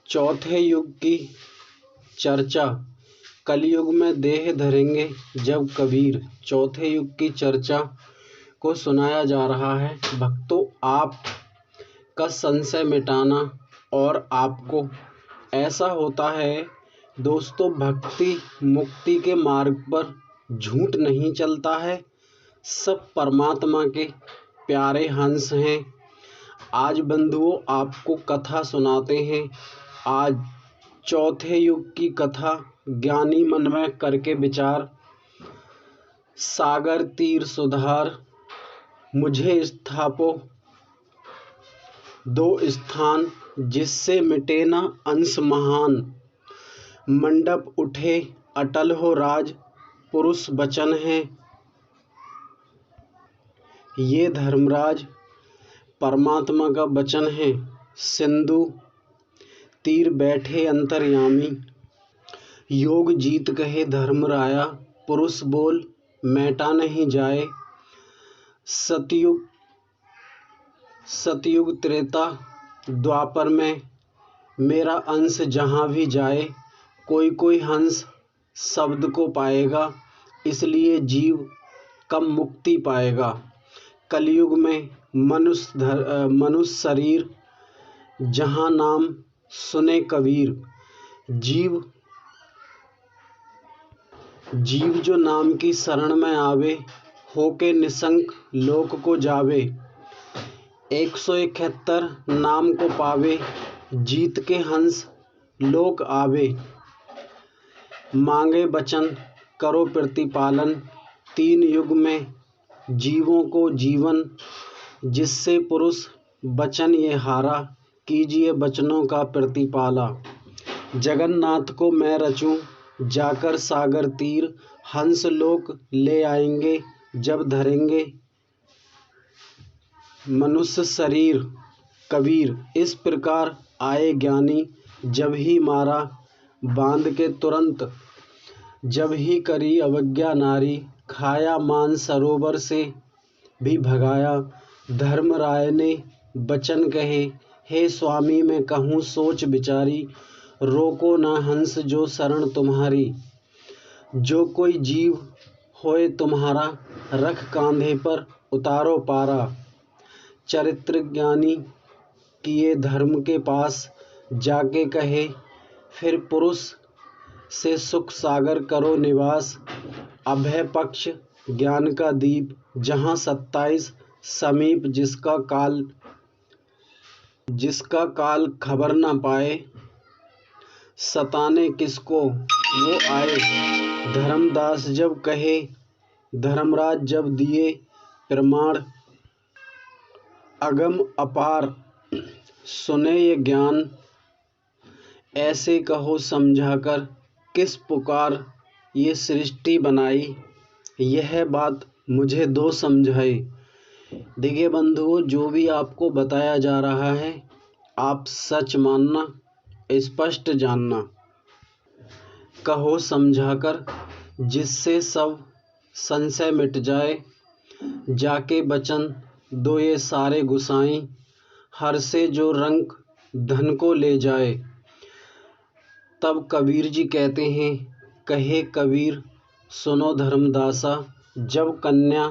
चौथे युग की चर्चा। कलयुग में देह धरेंगे जब कबीर। चौथे युग की चर्चा को सुनाया जा रहा है। भक्तों, आप का संशय मिटाना और आपको ऐसा होता है दोस्तों, भक्ति मुक्ति के मार्ग पर झूठ नहीं चलता है। सब परमात्मा के प्यारे हंस हैं। आज बंधुओं आपको कथा सुनाते हैं। आज चौथे युग की कथा। ज्ञानी मन में करके विचार, सागर तीर सुधार, मुझे स्थापो दो स्थान, जिससे मिटे न अंश महान। मंडप उठे अटल हो राज, पुरुष वचन है ये धर्मराज। परमात्मा का वचन है सिंधु तीर बैठे अंतर्यामी। योग जीत कहे धर्मराया, पुरुष बोल मैटा नहीं जाए। सतयुग त्रेता द्वापर में मेरा अंश जहाँ भी जाए। कोई कोई हंस शब्द को पाएगा, इसलिए जीव कब मुक्ति पाएगा। कलयुग में मनुष्य शरीर, जहाँ नाम सुने कबीर। जीव जो नाम की शरण में आवे, होके निसंक लोक को जावे। 171 नाम को पावे, जीत के हंस लोक आवे। मांगे वचन करो प्रतिपालन, 3 युग में जीवों को जीवन। जिससे पुरुष वचन ये हारा, कीजिए वचनों का प्रतिपाला। जगन्नाथ को मैं रचूं जाकर सागर तीर, हंस लोक ले आएंगे जब धरेंगे मनुष्य शरीर। कबीर इस प्रकार आए ज्ञानी, जब ही मारा बांध के तुरंत। जब ही करी अवज्ञा नारी, खाया मान सरोवर से भी भगाया। धर्मराय ने वचन कहे, हे स्वामी मैं कहूँ सोच विचारी। रोको ना हंस जो शरण तुम्हारी, जो कोई जीव होए तुम्हारा। रख कांधे पर उतारो पारा। चरित्र ज्ञानी किए धर्म के पास, जाके कहे फिर पुरुष से सुख सागर करो निवास। अभय पक्ष ज्ञान का दीप, जहाँ 27 समीप। जिसका काल खबर न पाए, सताने किसको वो आए। धर्मदास जब कहे, धर्मराज जब दिए प्रमाण। अगम अपार सुने ये ज्ञान, ऐसे कहो समझाकर किस पुकार ये सृष्टि बनाई। यह बात मुझे दो समझाई। देखिए बंधुओं, जो भी आपको बताया जा रहा है आप सच मानना, स्पष्ट जानना। कहो समझाकर, जिससे सब संशय मिट जाए। जाके वचन दो ये सारे गुसाई, हर से जो रंग धन को ले जाए। तब कबीर जी कहते हैं, कहे कबीर सुनो धर्मदासा। जब कन्या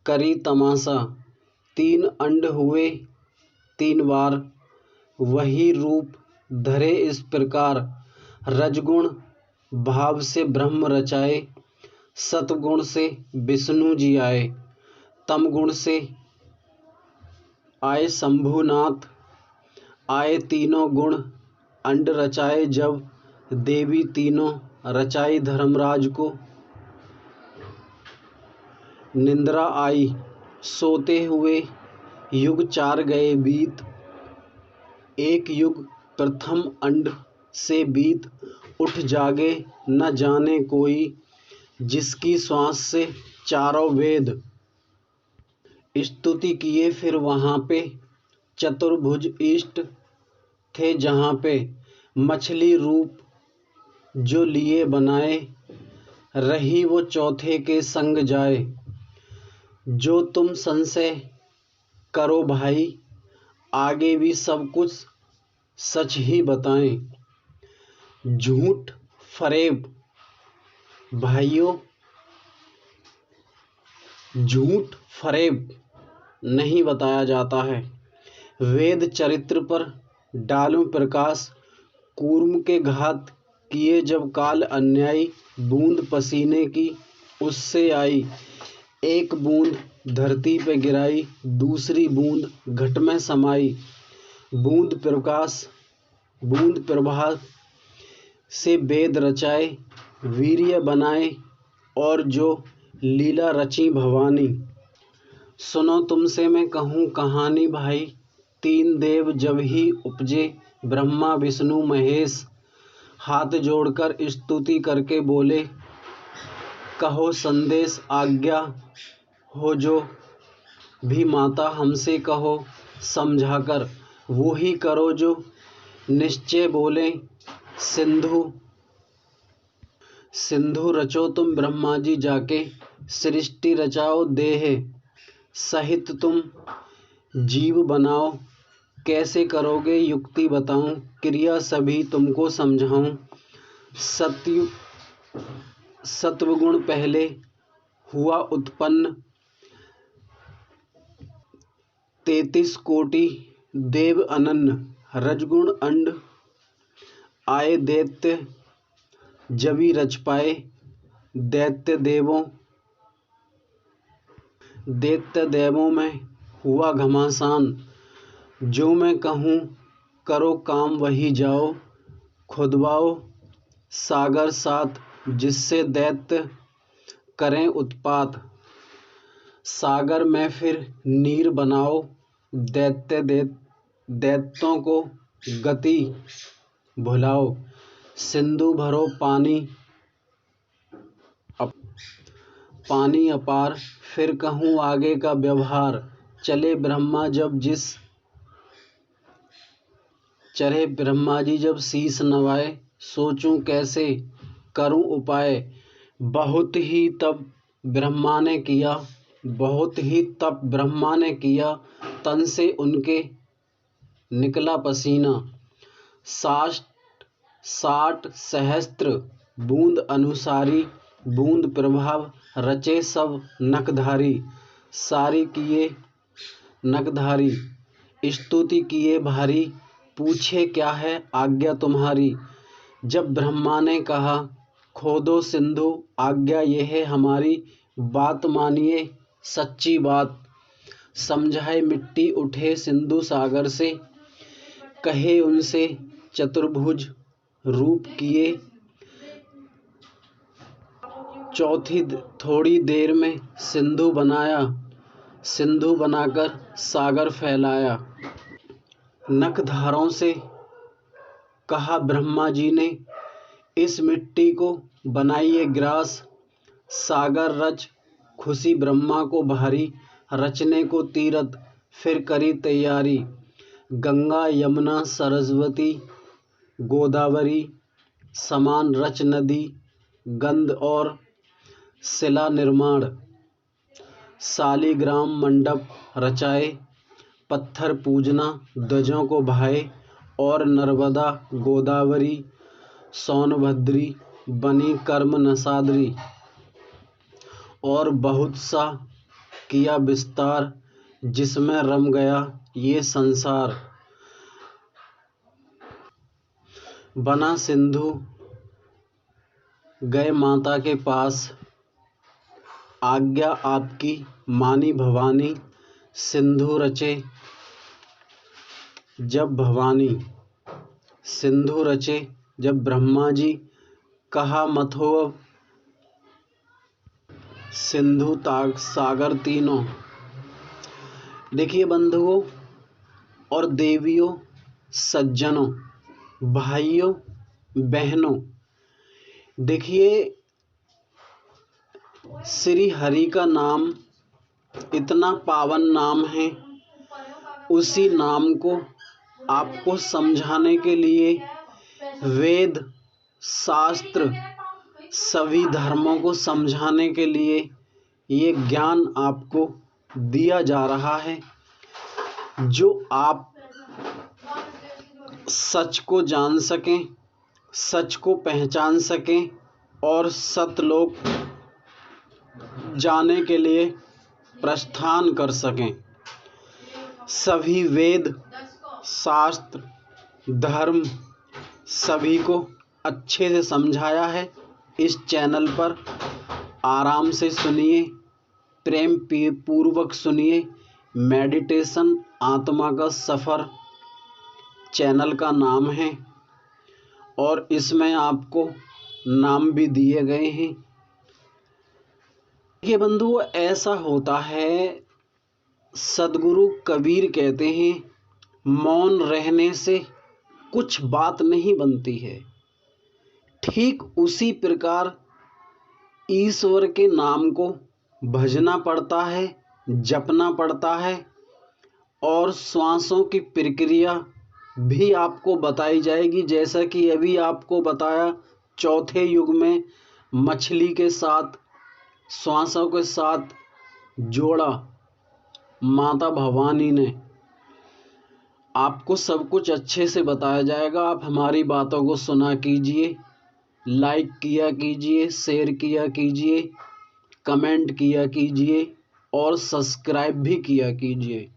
करी तमाशा, 3 अंड हुए 3 बार। वही रूप धरे इस प्रकार, रजगुण भाव से ब्रह्म रचाए। सतगुण से विष्णु जी आए, तम गुण से आए शंभुनाथ। आए तीनों गुण अंड रचाए, जब देवी तीनों रचाई धर्मराज को। निंद्रा आई सोते हुए, युग 4 गए बीत। एक युग प्रथम अंड से बीत, उठ जागे न जाने कोई। जिसकी श्वास से चारों वेद स्तुति किए। फिर वहाँ पे चतुर्भुज इष्ट थे, जहाँ पे मछली रूप जो लिए बनाए। रही वो चौथे के संग जाए। जो तुम संशय करो भाई, आगे भी सब कुछ सच ही बताएं। झूठ फरेब भाइयों, झूठ फरेब नहीं बताया जाता है। वेद चरित्र पर डालूं प्रकाश, कूर्म के घात किए जब काल अन्यायी। बूंद पसीने की उससे आई, एक बूंद धरती पे गिराई, दूसरी बूंद घट में समाई। बूंद प्रभा से वेद रचाए, वीर्य बनाए और जो लीला रची भवानी। सुनो तुमसे मैं कहूँ कहानी भाई, तीन देव जब ही उपजे, ब्रह्मा विष्णु महेश। हाथ जोड़कर स्तुति करके बोले, कहो संदेश आज्ञा हो जो भी माता हमसे कहो समझाकर, वो ही करो जो निश्चय बोले। सिंधु रचो तुम ब्रह्मा जी जाके, सृष्टि रचाओ देह सहित तुम जीव बनाओ। कैसे करोगे युक्ति बताऊं, क्रिया सभी तुमको समझाऊं। सत्वगुण पहले हुआ उत्पन्न, 33 कोटि देव अनन्य। रजगुण अंड आए दैत्य, जबी रच पाए दैत्य देवों में हुआ घमासान। जो मैं कहूँ करो काम वही जाओ, खुदवाओ सागर साथ, जिससे दैत्य करें उत्पात। सागर में फिर नीर बनाओ, दैत्यों को गति भुलाओ। सिंधु भरो पानी अपार, फिर कहूँ आगे का व्यवहार। चले ब्रह्मा जी जब शीस नवाए, सोचूं कैसे करूं उपाय। बहुत ही तप ब्रह्मा ने किया, तन से उनके निकला पसीना। 60 सहस्त्र बूंद अनुसारी, बूंद प्रभाव रचे सब नखधारी। सारी किए नखधारी, स्तुति किए भारी, पूछे क्या है आज्ञा तुम्हारी। जब ब्रह्मा ने कहा खोदो सिंधु, आज्ञा ये है हमारी। बात मानिए सच्ची बात, समझाए मिट्टी उठे सिंधु सागर से। कहे उनसे चतुर्भुज रूप किए, थोड़ी देर में सिंधु बनाकर सागर फैलाया। नखधारों से कहा ब्रह्मा जी ने, इस मिट्टी को बनाइए ग्रास। सागर रच खुशी ब्रह्मा को भारी, रचने को तीरथ फिर करी तैयारी। गंगा यमुना सरस्वती गोदावरी समान रच नदी, गंध और शिला निर्माण। शालिग्राम मंडप रचाए, पत्थर पूजना ध्वजों को भाए। और नर्मदा गोदावरी सोनभद्री बनी कर्म नसाद्री। और बहुत सा किया विस्तार, जिसमें रम गया ये संसार। बना सिंधु गए माता के पास, आज्ञा आपकी मानी भवानी। सिंधु रचे जब ब्रह्मा जी, कहा मथो अब सिंधु सागर तीनों। देखिए बंधुओं और देवियों, सज्जनों, भाइयों बहनों, देखिए श्री हरि का नाम इतना पावन नाम है। उसी नाम को आपको समझाने के लिए वेद शास्त्र सभी धर्मों को समझाने के लिए ये ज्ञान आपको दिया जा रहा है, जो आप सच को जान सकें, सच को पहचान सकें और सतलोक जाने के लिए प्रस्थान कर सकें। सभी वेद, शास्त्र, धर्म सभी को अच्छे से समझाया है। इस चैनल पर आराम से सुनिए, प्रेम पूर्वक सुनिए। मेडिटेशन आत्मा का सफ़र चैनल का नाम है और इसमें आपको नाम भी दिए गए हैं। ये बंधुओं, ऐसा होता है, सदगुरु कबीर कहते हैं, मौन रहने से कुछ बात नहीं बनती है। ठीक उसी प्रकार ईश्वर के नाम को भजना पड़ता है, जपना पड़ता है और श्वासों की प्रक्रिया भी आपको बताई जाएगी। जैसा कि अभी आपको बताया, चौथे युग में मछली के साथ, श्वासों के साथ जोड़ा माता भवानी ने। आपको सब कुछ अच्छे से बताया जाएगा। आप हमारी बातों को सुना कीजिए, लाइक किया कीजिए, शेयर किया कीजिए, कमेंट किया कीजिए और सब्सक्राइब भी किया कीजिए।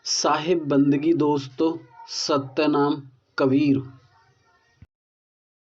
साहिब बंदगी दोस्तों, सत्यनाम कबीर।